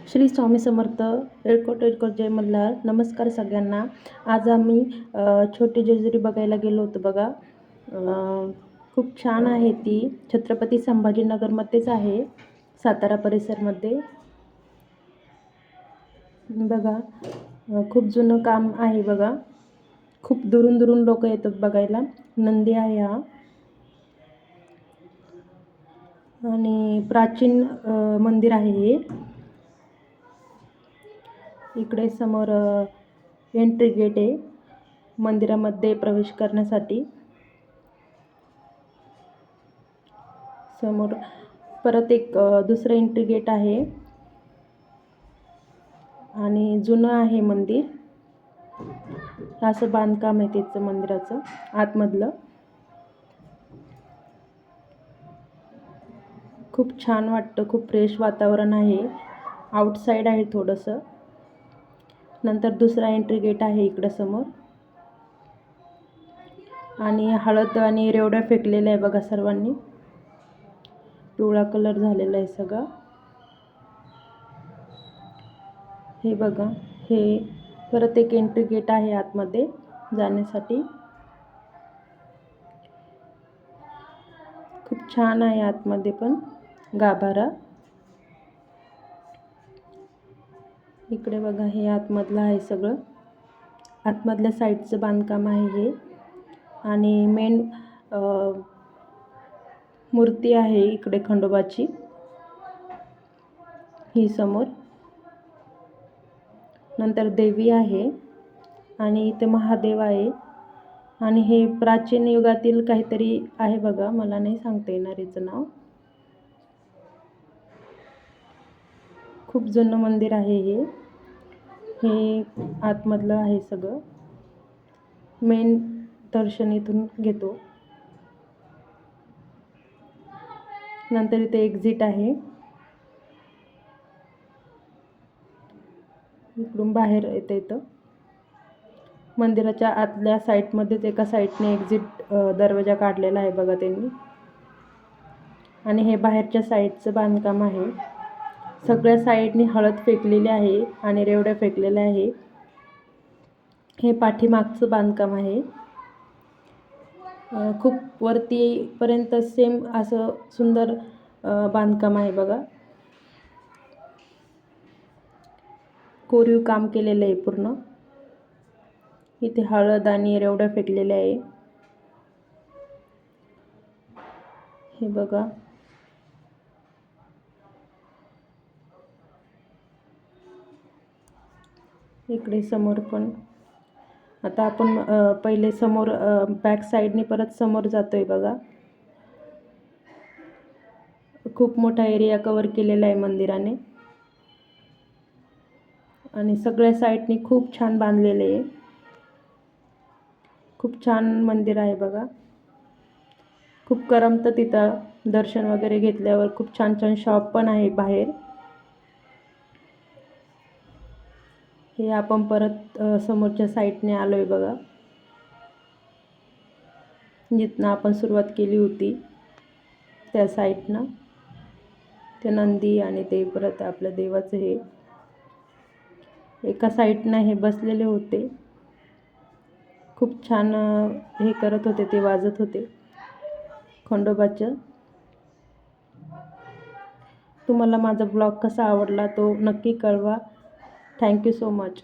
श्री स्वामी समर्थ. येळकोट येळकोट जय मल्हार. नमस्कार सगळ्यांना. आज आम्ही छोटी जेजुरी बघायला गेलो होतो बघा. खूप छान आहे ती. छत्रपती संभाजीनगरमध्येच आहे, सातारा परिसरमध्ये. बघा, खूप जुनं काम आहे बघा. खूप दुरून दुरून लोक येतात बघायला. नंदी आहे हा आणि प्राचीन मंदिर आहे हे. इकडे समोर एंट्री गेट आहे मंदिरामध्ये प्रवेश करण्यासाठी. समोर परत एक दुसरं एंट्री गेट आहे आणि जुनं आहे मंदिर. असं बांधकाम आहे त्याचं मंदिराचं आतमधलं. खूप छान वाटतं, खूप फ्रेश वातावरण आहे. आउटसाईड आहे थोडंसं. नंतर दुसरा एंट्री गेट आहे इकडं समोर. आणि हळद आणि रेवड्या फेकलेल्या आहे बघा सर्वांनी. पिवळा कलर झालेला आहे सगळा. हे बघा, हे परत एक एंट्री गेट आहे आतमध्ये जाण्यासाठी. खूप छान आहे आतमध्ये पण गाभारा. इकडे बघा, हे आतमधलं आहे सगळं. आतमधल्या साईडचं बांधकाम आहे हे. आणि मेन मूर्ती आहे इकडे खंडोबाची ही समोर. नंतर देवी आहे आणि इथे महादेव आहे. आणि हे प्राचीन युगातील काहीतरी आहे बघा, मला नाही सांगता येणार याचं नाव. खूप जुनं मंदिर आहे हे. हे आतमधलं आहे सगळं. मेन दर्शन इथून घेतो. नंतर इथे एक्झिट आहे. इकडून बाहेर येतं. मंदिराच्या आतल्या साईडमध्येच एका साईडने एक्झिट दरवाजा काढलेला आहे बघा त्यांनी. आणि हे बाहेरच्या साईडचं बांधकाम आहे. सगळ्या साईडनी हळद फेकलेली आहे आणि रेवड्या फेकलेल्या आहे. हे पाठीमागचं बांधकाम आहे. खूप वरतीपर्यंत सेम असं सुंदर बांधकाम आहे बघा. कोरीव काम केलेलं आहे पूर्ण. इथे हळद आणि रेवड्या फेकलेल्या आहे. हे बघा, इकडे समोर पण. आता आपण पहिले समोर बॅक साईडने परत समोर जातोय बघा. खूप मोठा एरिया कव्हर केलेला आहे मंदिराने. आणि सगळ्या साईडनी खूप छान बांधलेले आहे. खूप छान मंदिर आहे बघा. खूप करमतं तिथं दर्शन वगैरे घेतल्यावर. खूप छान छान शॉप पण आहे बाहेर. हे आपण परत समोरच्या साईडने आलोय बघा, जिथनं आपण सुरुवात केली होती त्या साईडनं. ते नंदी आणि ते परत आपलं देवाचं हे एका साईडनं हे बसलेले होते. खूप छान हे करत होते, ते वाजत होते खंडोबाचं. तुम्हाला माझा ब्लॉग कसा आवडला तो नक्की कळवा. Thank you so much.